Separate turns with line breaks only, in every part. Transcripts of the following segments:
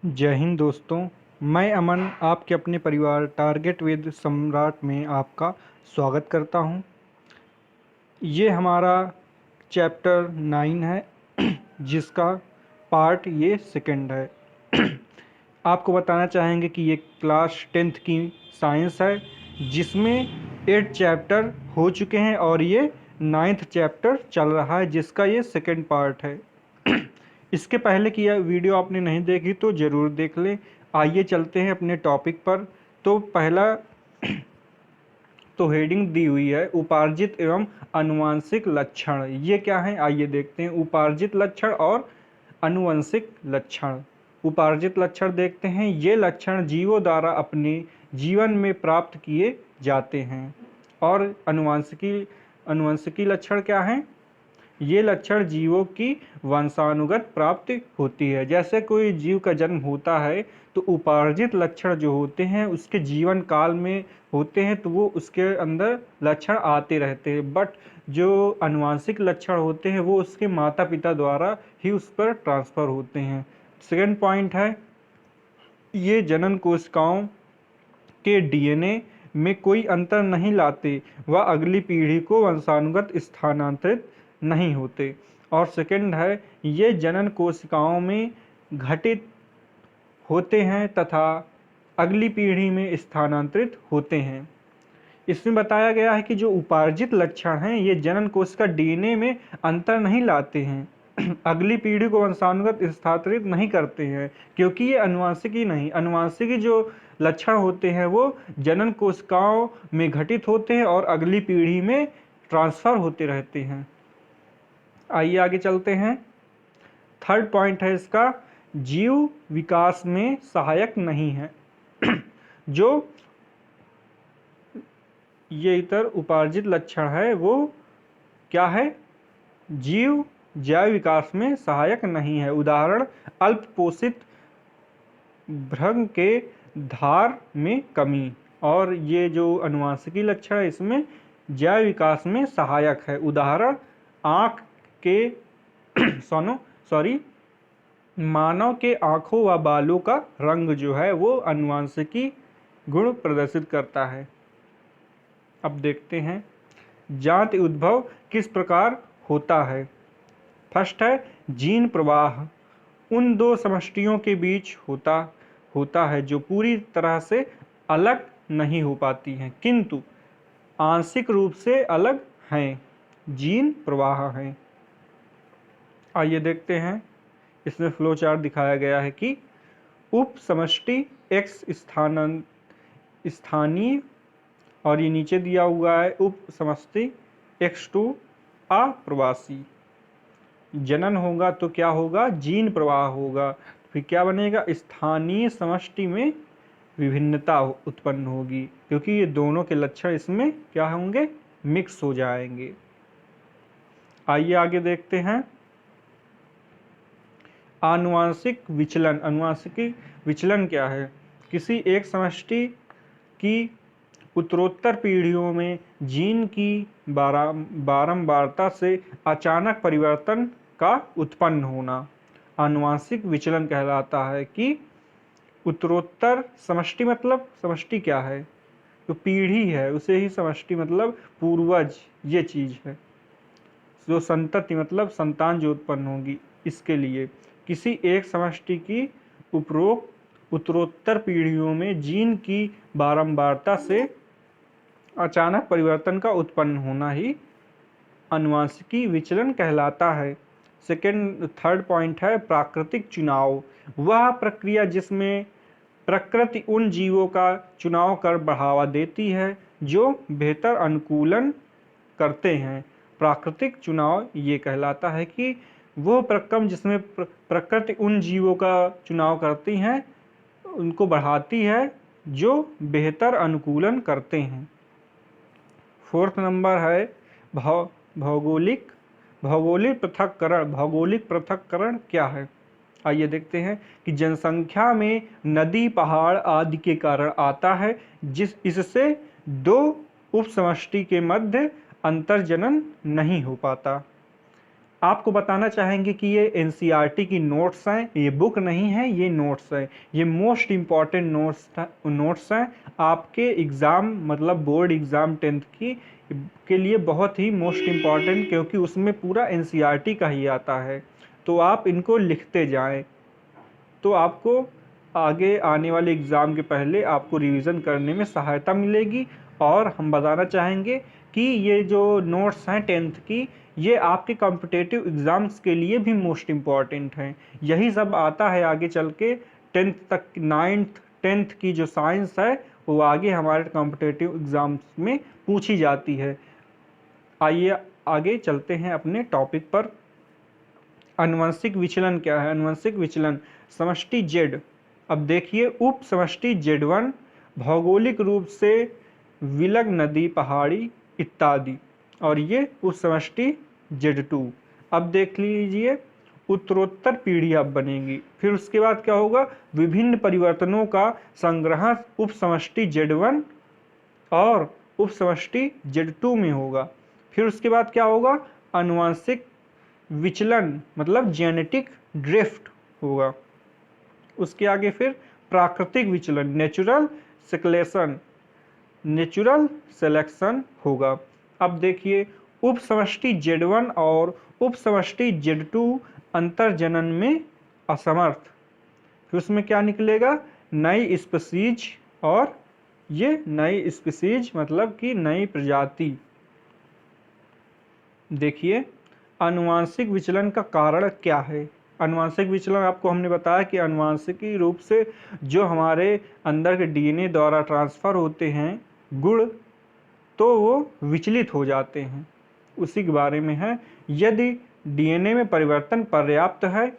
जय हिंद दोस्तों। मैं अमन आपके अपने परिवार टारगेट विद सम्राट में आपका स्वागत करता हूं। ये हमारा चैप्टर 9 है जिसका पार्ट ये सेकंड है। आपको बताना चाहेंगे कि ये क्लास 10th की साइंस है जिसमें 8 चैप्टर हो चुके हैं और ये 9th चैप्टर चल रहा है जिसका ये सेकंड पार्ट है। इसके पहले की यह वीडियो आपने नहीं देखी तो ज़रूर देख लें। आइए चलते हैं अपने टॉपिक पर। तो पहला तो हेडिंग दी हुई है उपार्जित एवं आनुवंशिक लक्षण। ये क्या है आइए देखते हैं। उपार्जित लक्षण और आनुवंशिक लक्षण। उपार्जित लक्षण देखते हैं। ये लक्षण जीवों द्वारा अपने जीवन में प्राप्त किए जाते हैं। और आनुवंशिकी लक्षण क्या है? ये लक्षण जीवों की वंशानुगत प्राप्ति होती है। जैसे कोई जीव का जन्म होता है तो उपार्जित लक्षण जो होते हैं उसके जीवन काल में होते हैं तो वो उसके अंदर लक्षण आते रहते हैं। बट जो आनुवंशिक लक्षण होते हैं वो उसके माता पिता द्वारा ही उस पर ट्रांसफ़र होते हैं। सेकेंड पॉइंट है ये जनन कोशिकाओं के डीएनए में कोई अंतर नहीं लाते व अगली पीढ़ी को वंशानुगत स्थानांतरित नहीं होते। और सेकंड है ये जनन कोशिकाओं में घटित होते हैं तथा अगली पीढ़ी में स्थानांतरित होते हैं। इसमें बताया गया है कि जो उपार्जित लक्षण हैं ये जनन कोशिका डीएनए में अंतर नहीं लाते हैं अगली पीढ़ी को वंशानुगत स्थानांतरित नहीं करते हैं क्योंकि ये अनुवांशिकी नहीं, अनुवांशिकी जो लक्षण होते हैं वो जनन कोशिकाओं में घटित होते हैं और अगली पीढ़ी में ट्रांसफ़र होते रहते हैं। आइए आगे चलते हैं। थर्ड पॉइंट है इसका जीव विकास में सहायक नहीं है जो ये इतर उपार्जित लक्षण है वो क्या है? जीव जैव विकास में सहायक नहीं है। उदाहरण अल्प पोषित भ्रूण के धार में कमी। और ये जो अनुवांशिकी लक्षण है इसमें जैव विकास में सहायक है। उदाहरण आँख के मानव के आँखों व बालों का रंग जो है वो अनुवांशिकी गुण प्रदर्शित करता है। अब देखते हैं जाति उद्भव किस प्रकार होता है। फर्स्ट है जीन प्रवाह उन दो समष्टियों के बीच होता है जो पूरी तरह से अलग नहीं हो पाती हैं किंतु आंशिक रूप से अलग हैं, जीन प्रवाह हैं। आइए देखते हैं। इसमें फ्लो चार्ट दिखाया गया है कि उप समष्टि x स्थानीय और ये नीचे दिया हुआ है उप समष्टि x2 अप्रवासी। जनन होगा तो क्या होगा? जीन प्रवाह होगा। फिर क्या बनेगा? स्थानीय समष्टि में विभिन्नता उत्पन्न होगी क्योंकि ये दोनों के लक्षण इसमें क्या होंगे? मिक्स हो जाएंगे। आइए आगे देखते हैं। आनुवांशिक विचलन। आनुवांशिकी विचलन क्या है? किसी एक समष्टि की उत्तरोत्तर पीढ़ियों में जीन की बारंबारता से अचानक परिवर्तन का उत्पन्न होना आनुवांशिक विचलन कहलाता है। कि उत्तरोत्तर समष्टि मतलब समष्टि क्या है? तो पीढ़ी है, उसे ही समष्टि मतलब पूर्वज ये चीज़ है। जो संतति मतलब संतान जो उत्पन्न होगी इसके लिए किसी एक समष्टि की उपरोक्त उत्तरोत्तर पीढ़ियों में जीन की बारंबारता से अचानक परिवर्तन का उत्पन्न होना ही आनुवांशिकी विचलन कहलाता है। थर्ड पॉइंट है प्राकृतिक चुनाव। वह प्रक्रिया जिसमें प्रकृति उन जीवों का चुनाव कर बढ़ावा देती है जो बेहतर अनुकूलन करते हैं। प्राकृतिक चुनाव ये कहलाता है कि वो प्रक्रम जिसमें प्रकृति उन जीवों का चुनाव करती हैं उनको बढ़ाती है जो बेहतर अनुकूलन करते हैं। फोर्थ नंबर है भौगोलिक पृथक्करण। भौगोलिक पृथक्करण क्या है? आइए देखते हैं कि जनसंख्या में नदी पहाड़ आदि के कारण आता है इससे दो उपसमष्टि के मध्य अंतर्जनन नहीं हो पाता। आपको बताना चाहेंगे कि ये एनसीईआरटी की नोट्स हैं, ये बुक नहीं है, ये नोट्स हैं। ये मोस्ट इम्पॉर्टेंट नोट्स हैं आपके एग्ज़ाम मतलब बोर्ड एग्ज़ाम 10th की के लिए बहुत ही मोस्ट इम्पॉर्टेंट, क्योंकि उसमें पूरा एनसीईआरटी का ही आता है। तो आप इनको लिखते जाएं, तो आपको आगे आने वाले एग्ज़ाम के पहले आपको रिवीजन करने में सहायता मिलेगी। और हम बताना चाहेंगे कि ये जो नोट्स हैं 10th की, ये आपके कॉम्पिटिटिव एग्ज़ाम्स के लिए भी मोस्ट इम्पॉर्टेंट हैं। यही सब आता है आगे चल के 10th तक, 9th 10th की जो साइंस है वो आगे हमारे कॉम्पिटिटिव एग्ज़ाम्स में पूछी जाती है। आइए आगे चलते हैं अपने टॉपिक पर। अनुवंशिक विचलन क्या है? अनुवंशिक विचलन समष्टि जेड। अब देखिए, उप समष्टि Z1 भौगोलिक रूप से विलग नदी पहाड़ी इत्यादि, और ये उप समष्टि Z2। अब देख लीजिए, उत्तरोत्तर पीढ़ी अब बनेगी। फिर उसके बाद क्या होगा? विभिन्न परिवर्तनों का संग्रह उप समष्टि Z1 और उप समष्टि Z2 में होगा। फिर उसके बाद क्या होगा? अनुवांशिक विचलन मतलब जेनेटिक ड्रिफ्ट होगा। उसके आगे फिर प्राकृतिक विचलन नेचुरल सिलेक्शन होगा। अब देखिए, उप समष्टि Z1 और उप समष्टि Z2 अंतर्जनन में असमर्थ। फिर उसमें क्या निकलेगा? नई स्पीसीज, और ये नई स्पीसीज मतलब कि नई प्रजाति। देखिए, आनुवांशिक विचलन का कारण क्या है? आनुवांशिक विचलन आपको हमने बताया कि आनुवांशिकी रूप से जो हमारे अंदर के डीएनए द्वारा ट्रांसफ़र होते हैं गुण, तो वो विचलित हो जाते हैं, उसी के बारे में है। यदि डीएनए में परिवर्तन पर्याप्त है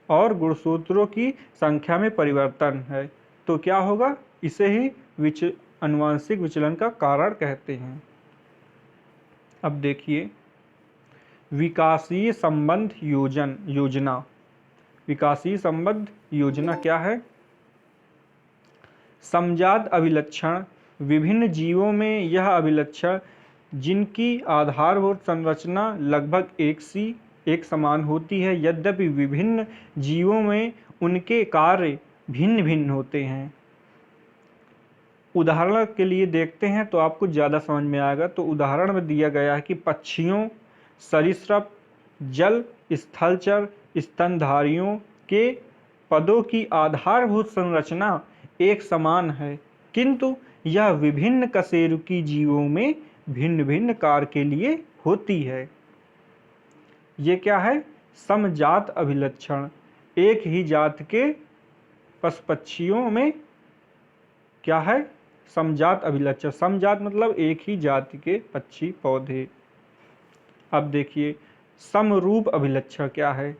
और गुणसूत्रों की संख्या में परिवर्तन है तो क्या होगा? इसे ही आनुवांशिक विचलन का कारण कहते हैं। अब देखिए, विकासीय संबंध योजना। विकासीय संबंध योजना क्या है? समजात अभिलक्षण। विभिन्न जीवों में यह अभिलक्षण जिनकी आधारभूत संरचना लगभग एक समान होती है, यद्यपि विभिन्न जीवों में उनके कार्य भिन्न भिन्न होते हैं। उदाहरण के लिए देखते हैं तो आपको ज़्यादा समझ में आएगा। तो उदाहरण में दिया गया है कि पक्षियों, सरीसृप, जल स्थलचर, स्तनधारियों के पदों की आधारभूत संरचना एक समान है, किंतु यह विभिन्न कशेरुकी जीवों में भिन्न भिन्न कार्य के लिए होती है। ये क्या है? समजात अभिलक्षण। एक ही जात के पशु पक्षियों में क्या है? समजात अभिलक्षण। समजात मतलब एक ही जाति के पक्षी पौधे। अब देखिए, समरूप अभिलक्षण क्या है?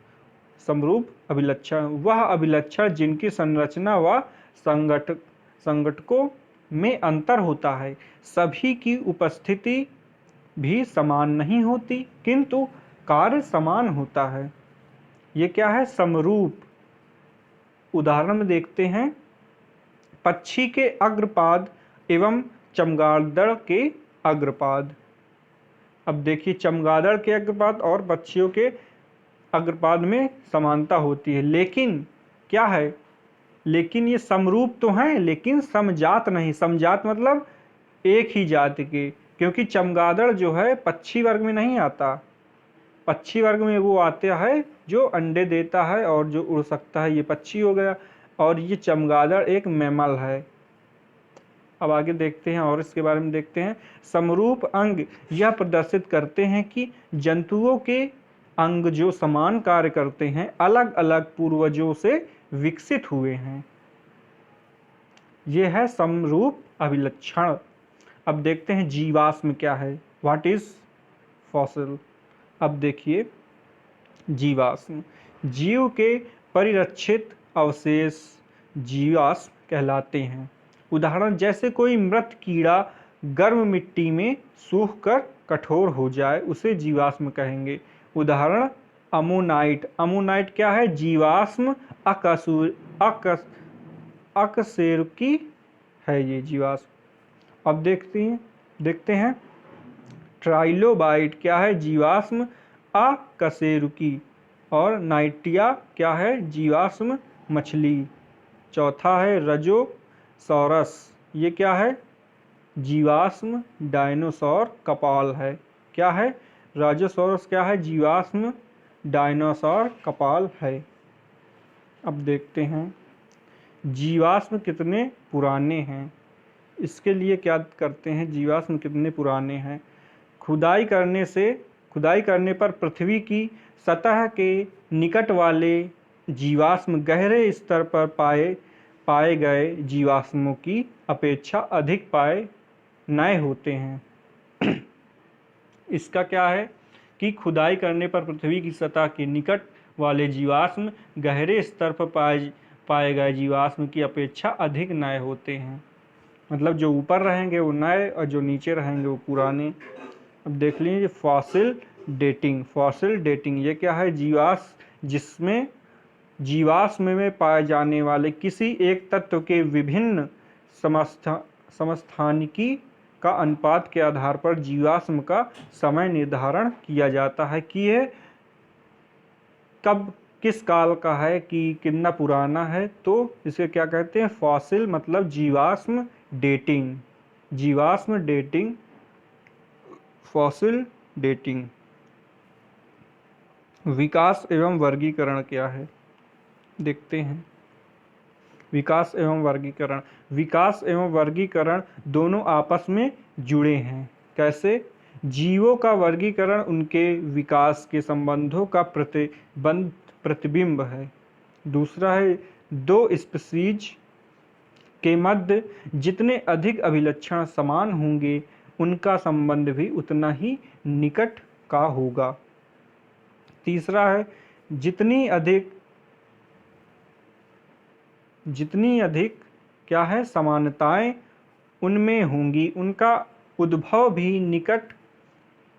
समरूप अभिलक्षण वह अभिलक्षण जिनकी संरचना व संगठकों में अंतर होता है। सभी की उपस्थिति भी समान नहीं होती, किंतु कार्य समान होता है। ये क्या है? समरूप। उदाहरण में देखते हैं, पक्षी के अग्रपाद एवं चमगादड़ के अग्रपाद। अब देखिए, चमगादड़ के अग्रपाद और पक्षियों के अग्रपाद में समानता होती है, लेकिन क्या है? लेकिन ये समरूप तो हैं, लेकिन समजात नहीं। समजात मतलब एक ही जाति के, क्योंकि चमगादड़ जो है पक्षी वर्ग में नहीं आता। पक्षी वर्ग में वो आता है जो अंडे देता है और जो उड़ सकता है, ये पक्षी हो गया। और ये चमगादड़ एक मैमल है। अब आगे देखते हैं और इसके बारे में देखते हैं। समरूप अंग यह प्रदर्शित करते हैं कि जंतुओं के अंग जो समान कार्य करते हैं, अलग अलग पूर्वजों से विकसित हुए हैं। यह है समरूप अभिलक्षण। अब देखते हैं जीवाश्म क्या है? What is fossil. अब देखिए, जीवाश्म जीव के परिरक्षित अवशेष जीवाश्म कहलाते हैं। उदाहरण, जैसे कोई मृत कीड़ा गर्म मिट्टी में सूख कर कठोर हो जाए, उसे जीवाश्म कहेंगे। उदाहरण, अमोनाइट। अमोनाइट क्या है? जीवाश्म अकशेरुकी है ये जीवाश्म। अब देखते हैं ट्राइलोबाइट क्या है? जीवाश्म अकशेरुकी। और नाइटिया क्या है? जीवाश्म मछली। चौथा है रजोसॉरस, ये क्या है? जीवाश्म डायनासोर कपाल है। क्या है? राजोसॉरस क्या है? जीवाश्म डायनासोर कपाल है। अब देखते हैं जीवाश्म कितने पुराने हैं। इसके लिए क्या करते हैं? जीवाश्म कितने पुराने हैं? खुदाई करने पर पृथ्वी की सतह के निकट वाले जीवाश्म गहरे स्तर पर पाए गए जीवाश्मों की अपेक्षा अधिक नए होते हैं। इसका क्या है कि खुदाई करने पर पृथ्वी की सतह के निकट वाले जीवाश्म गहरे स्तर पर पाए गए जीवाश्म की अपेक्षा अधिक नए होते हैं। मतलब जो ऊपर रहेंगे वो नए और जो नीचे रहेंगे वो पुराने। अब देख लीजिए फॉसिल डेटिंग ये क्या है? जिसमें जीवाश्म में पाए जाने वाले किसी एक तत्व के विभिन्न समस्थानिकी का अनुपात के आधार पर जीवाश्म का समय निर्धारण किया जाता है कि यह कब किस काल का है, कि कितना पुराना है। तो इसे क्या कहते हैं? फॉसिल मतलब जीवाश्म डेटिंग, फॉसिल डेटिंग। विकास एवं वर्गीकरण क्या है? देखते हैं। विकास एवं वर्गीकरण दोनों आपस में जुड़े हैं। कैसे? जीवों का वर्गीकरण उनके विकास के संबंधों का प्रतिबिंब है। दूसरा है दो स्पीशीज के मध्य जितने अधिक अभिलक्षण समान होंगे उनका संबंध भी उतना ही निकट का होगा। तीसरा है जितनी अधिक क्या है? समानताएं उनमें होंगी उनका उद्भव भी निकट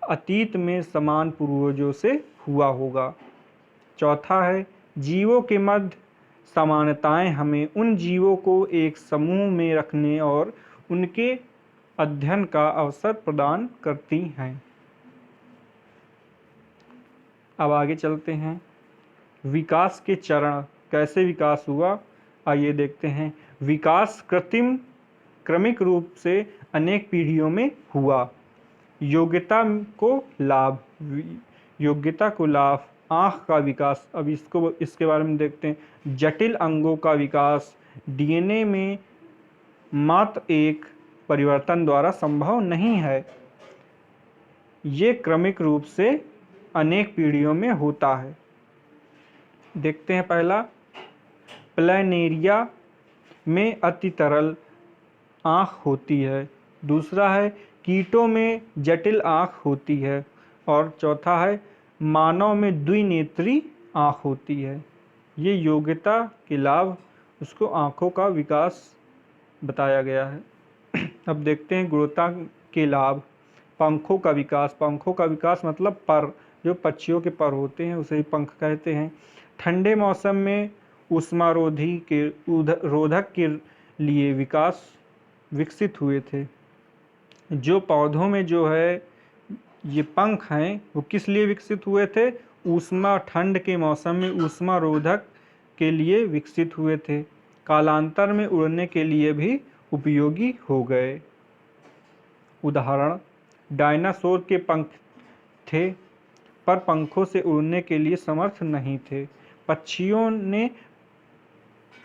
अतीत में समान पूर्वजों से हुआ होगा। चौथा है जीवों के मध्य समानताएं हमें उन जीवों को एक समूह में रखने और उनके अध्ययन का अवसर प्रदान करती हैं। अब आगे चलते हैं। विकास के चरण, कैसे विकास हुआ आइए देखते हैं। विकास क्रमिक रूप से अनेक पीढ़ियों में हुआ। योग्यता को लाभ, आँख का विकास। अब इसके बारे में देखते हैं। जटिल अंगों का विकास डीएनए में मात्र एक परिवर्तन द्वारा संभव नहीं है, ये क्रमिक रूप से अनेक पीढ़ियों में होता है। देखते हैं पहला, प्लैनेरिया में अति तरल आँख होती है। दूसरा है कीटों में जटिल आँख होती है। और चौथा है मानव में द्विनेत्री आँख होती है। ये योग्यता के लाभ, उसको आँखों का विकास बताया गया है। अब देखते हैं गुणवत्ता के लाभ। पंखों का विकास मतलब पर, जो पक्षियों के पर होते हैं उसे ही पंख कहते हैं। ठंडे मौसम में रोधक के लिए विकसित हुए थे। जो पौधों में जो है ये पंख हैं वो किस लिए विकसित हुए थे? ठंड के मौसम में ऊष्मा रोधक के लिए विकसित हुए थे। कालांतर में उड़ने के लिए भी उपयोगी हो गए। उदाहरण, डायनासोर के पंख थे पर पंखों से उड़ने के लिए समर्थ नहीं थे। पक्षियों ने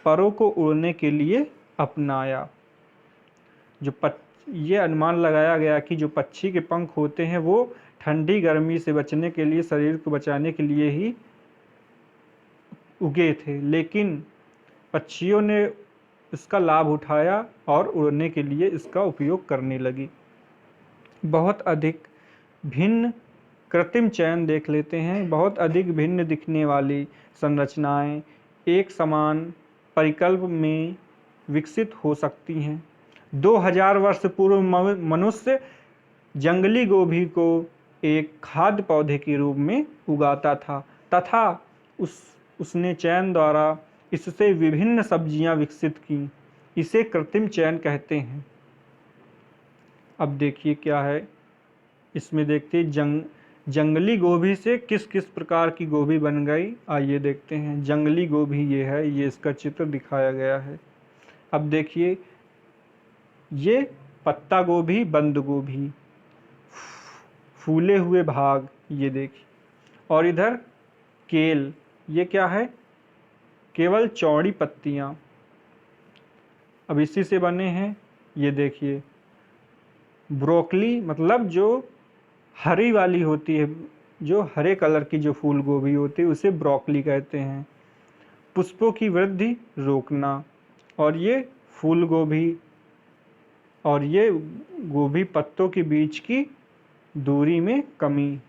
परों को उड़ने के लिए अपनाया। ये अनुमान लगाया गया कि जो पक्षी के पंख होते हैं वो ठंडी गर्मी से बचने के लिए, शरीर को बचाने के लिए ही उगे थे, लेकिन पक्षियों ने इसका लाभ उठाया और उड़ने के लिए इसका उपयोग करने लगी। बहुत अधिक भिन्न कृत्रिम चयन देख लेते हैं। बहुत अधिक भिन्न दिखने वाली संरचनाएं एक समान परिकल्प में विकसित हो सकती हैं। 2000 वर्ष पूर्व मनुष्य जंगली गोभी को एक खाद्य पौधे के रूप में उगाता था तथा उसने चयन द्वारा इससे विभिन्न सब्जियां विकसित की। इसे कृत्रिम चयन कहते हैं। अब देखिए क्या है इसमें, देखते जंगली गोभी से किस किस प्रकार की गोभी बन गई, आइए देखते हैं। जंगली गोभी ये है, ये इसका चित्र दिखाया गया है। अब देखिए, ये पत्ता गोभी, बंद गोभी, फूले हुए भाग, ये देखिए। और इधर केल, ये क्या है, केवल चौड़ी पत्तियां। अब इसी से बने हैं, ये देखिए, ब्रोकली, मतलब जो हरी वाली होती है, जो हरे कलर की जो फूल गोभी होती है उसे ब्रोकली कहते हैं। पुष्पों की वृद्धि रोकना, और ये फूल गोभी, और ये गोभी पत्तों के बीच की दूरी में कमी,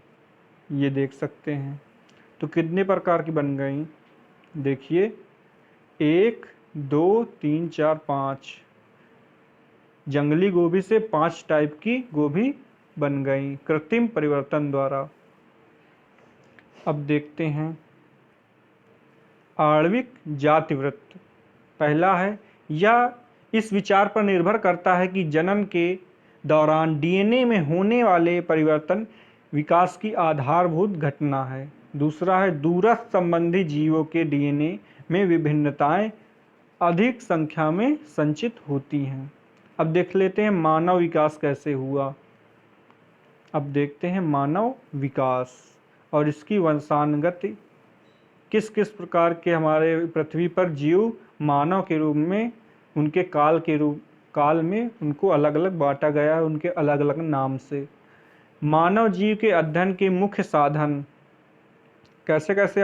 ये देख सकते हैं। तो कितने प्रकार की बन गई, देखिए, 1 2 3 4 5, जंगली गोभी से 5 टाइप की गोभी बन गई कृत्रिम परिवर्तन द्वारा। अब देखते हैं आणविक जातिवृत्त। पहला है, यह इस विचार पर निर्भर करता है कि जनन के दौरान डीएनए में होने वाले परिवर्तन विकास की आधारभूत घटना है। दूसरा है, दूरस्थ संबंधी जीवों के डीएनए में विभिन्नताएं अधिक संख्या में संचित होती हैं। अब देख लेते हैं मानव विकास कैसे हुआ। अब देखते हैं मानव विकास और इसकी वंशानुगति, किस किस प्रकार के हमारे पृथ्वी पर जीव मानव के रूप में, उनके काल में उनको अलग अलग बांटा गया है, उनके अलग अलग नाम से। मानव जीव के अध्ययन के मुख्य साधन, कैसे कैसे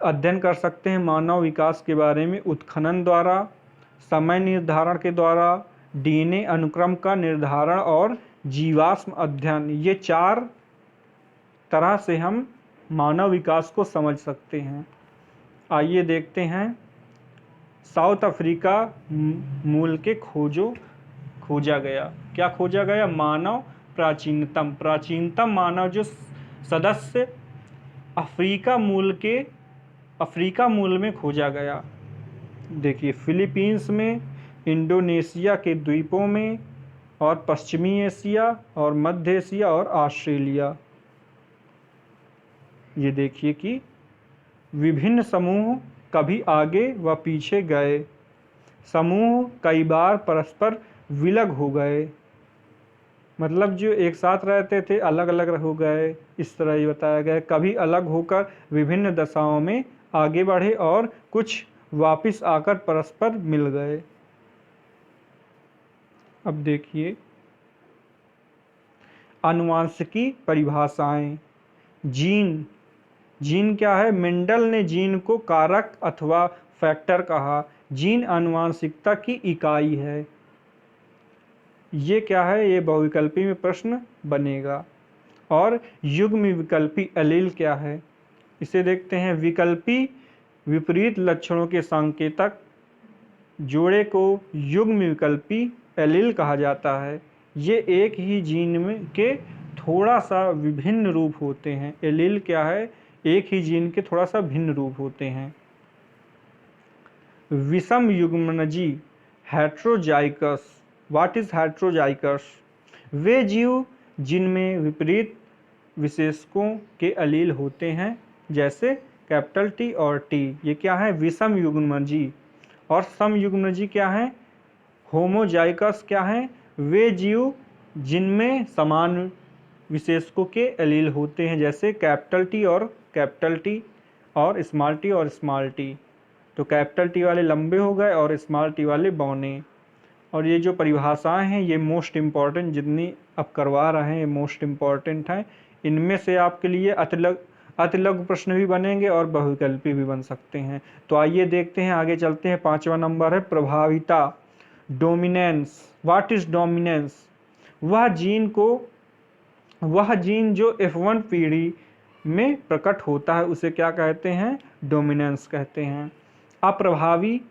अध्ययन कर सकते हैं मानव विकास के बारे में, उत्खनन द्वारा, समय निर्धारण के द्वारा, डीएनए अनुक्रम का निर्धारण और जीवाश्म अध्ययन। ये 4 तरह से हम मानव विकास को समझ सकते हैं। आइए देखते हैं, साउथ अफ्रीका मूल के खोजा गया। क्या खोजा गया, मानव प्राचीनतम मानव जो सदस्य अफ्रीका मूल में खोजा गया। देखिए, फिलीपींस में, इंडोनेशिया के द्वीपों में, और पश्चिमी एशिया और मध्य एशिया और ऑस्ट्रेलिया। ये देखिए कि विभिन्न समूह कभी आगे व पीछे गए, समूह कई बार परस्पर विलग हो गए, मतलब जो एक साथ रहते थे अलग अलग हो गए, इस तरह ये बताया गया। कभी अलग होकर विभिन्न दशाओं में आगे बढ़े और कुछ वापिस आकर परस्पर मिल गए। अब देखिए, आनुवांशिकी परिभाषाएं। जीन क्या है, मेंडल ने जीन को कारक अथवा फैक्टर कहा। जीन आनुवांशिकता की इकाई है। ये क्या है, ये बहुविकल्पी में प्रश्न बनेगा। और युग्म विकल्पी एलील क्या है, इसे देखते हैं। विकल्पी विपरीत लक्षणों के संकेतक जोड़े को युग्म विकल्पी एलील कहा जाता है। ये एक ही जीन में के थोड़ा सा विभिन्न रूप होते हैं। एलील क्या है, एक ही जीन के थोड़ा सा भिन्न रूप होते हैं। विषम युग्मनजी, हेट्रोजाइगस। व्हाट इज हेट्रोजाइगस, वे जीव जिनमें विपरीत विशेषकों के अलील होते हैं, जैसे कैपिटल टी और टी, ये क्या है, विषम युग्मनजी। और सम युग्मनजी क्या है, होमोजाइगस क्या है, वे जीव जिनमें समान विशेषकों के एलील होते हैं, जैसे कैपिटल टी और स्मॉल टी। तो कैपिटल टी वाले लंबे हो गए और स्मॉल टी वाले बौने। और ये जो परिभाषाएं हैं ये मोस्ट इम्पॉर्टेंट, जितनी अब करवा रहे हैं ये मोस्ट इम्पॉर्टेंट हैं। इनमें से आपके लिए अतिलघु प्रश्न भी बनेंगे और बहुविकल्पी भी बन सकते हैं। तो आइए देखते हैं, आगे चलते हैं। 5वां नंबर है प्रभाविता, डोमिनेंस। व्हाट इज डोमिनेंस, वह जीन जो F1 पीढ़ी में प्रकट होता है उसे क्या कहते हैं, डोमिनेंस कहते हैं। अप्रभावी,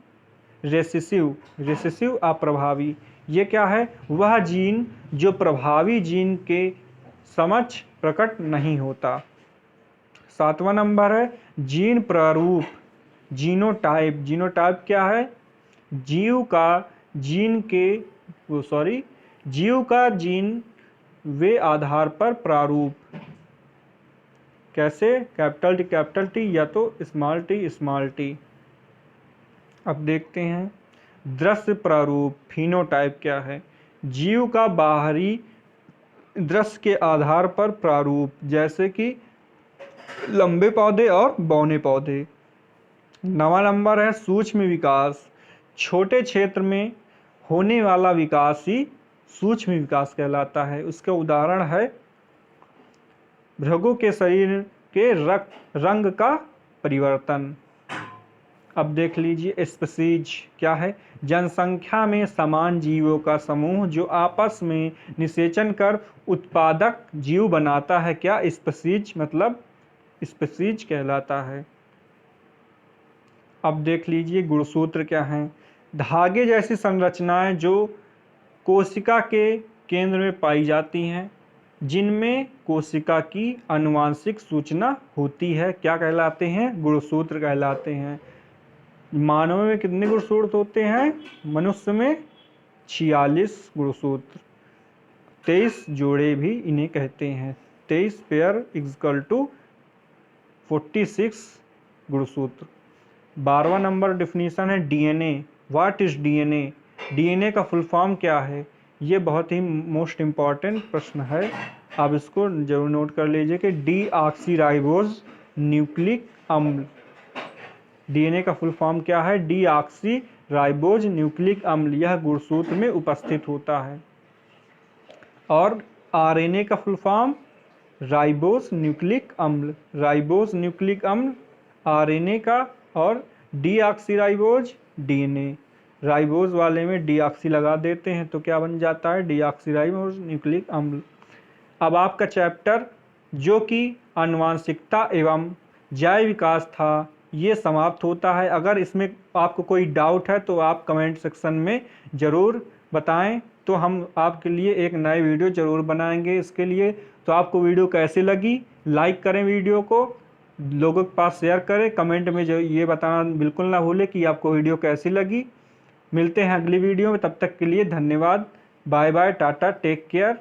रेसेसिव अप्रभावी, ये क्या है, वह जीन जो प्रभावी जीन के समक्ष प्रकट नहीं होता। 7वां नंबर है जीन प्रारूप, जीनोटाइप क्या है, जीव का जीन वे आधार पर प्रारूप। कैसे? कैपिटल टी या तो स्मॉल टी। अब देखते हैं दृश्य प्रारूप फिनोटाइप क्या है। जीव का बाहरी दृश्य के आधार पर प्रारूप, जैसे कि लंबे पौधे और बौने पौधे। 9वां नंबर है सूक्ष्म विकास। छोटे क्षेत्र में होने वाला विकास ही सूक्ष्म विकास कहलाता है। उसका उदाहरण है भृगु के शरीर के रंग का परिवर्तन। अब देख लीजिए स्पीशीज क्या है। जनसंख्या में समान जीवों का समूह जो आपस में निषेचन कर उत्पादक जीव बनाता है, क्या? स्पीशीज मतलब स्पीशीज कहलाता है। अब देख लीजिए गुणसूत्र क्या है। धागे जैसी संरचनाएं जो कोशिका के केंद्र में पाई जाती हैं, जिनमें कोशिका की आनुवांशिक सूचना होती है, क्या कहलाते हैं? गुणसूत्र कहलाते हैं। मानव में कितने गुणसूत्र होते हैं? मनुष्य में 46 गुणसूत्र, 23 जोड़े भी इन्हें कहते हैं। 23 पेयर इक्वल टू 46 गुणसूत्र। 12वां नंबर डिफिनीशन है DNA. What is DNA? DNA का फुल फॉर्म क्या है? ये बहुत ही मोस्ट इम्पॉर्टेंट प्रश्न है, आप इसको जरूर नोट कर लीजिए कि डीऑक्सीराइबोज न्यूक्लिक अम्ल। डीएनए का फुल फॉर्म क्या है? डीऑक्सीराइबोज न्यूक्लिक अम्ल। यह गुणसूत्र में उपस्थित होता है। और आरएनए का फुल फॉर्म राइबोज न्यूक्लिक अम्ल। राइबोज न्यूक्लिक अम्ल आरएनए का, और डीऑक्सीराइबोज डीएनए। राइबोज वाले में डीऑक्सी लगा देते हैं तो क्या बन जाता है? डीऑक्सीराइबोज न्यूक्लिक अम्ल। अब आपका चैप्टर जो कि आनुवांशिकता एवं जैव विकास था, ये समाप्त होता है। अगर इसमें आपको कोई डाउट है तो आप कमेंट सेक्शन में ज़रूर बताएं, तो हम आपके लिए एक नए वीडियो ज़रूर बनाएंगे इसके लिए। तो आपको वीडियो कैसी लगी, लाइक करें, वीडियो को लोगों के पास शेयर करें, कमेंट में जो ये बताना बिल्कुल ना भूलें कि आपको वीडियो कैसी लगी। मिलते हैं अगली वीडियो में, तब तक के लिए धन्यवाद। Bye bye, tata, take care.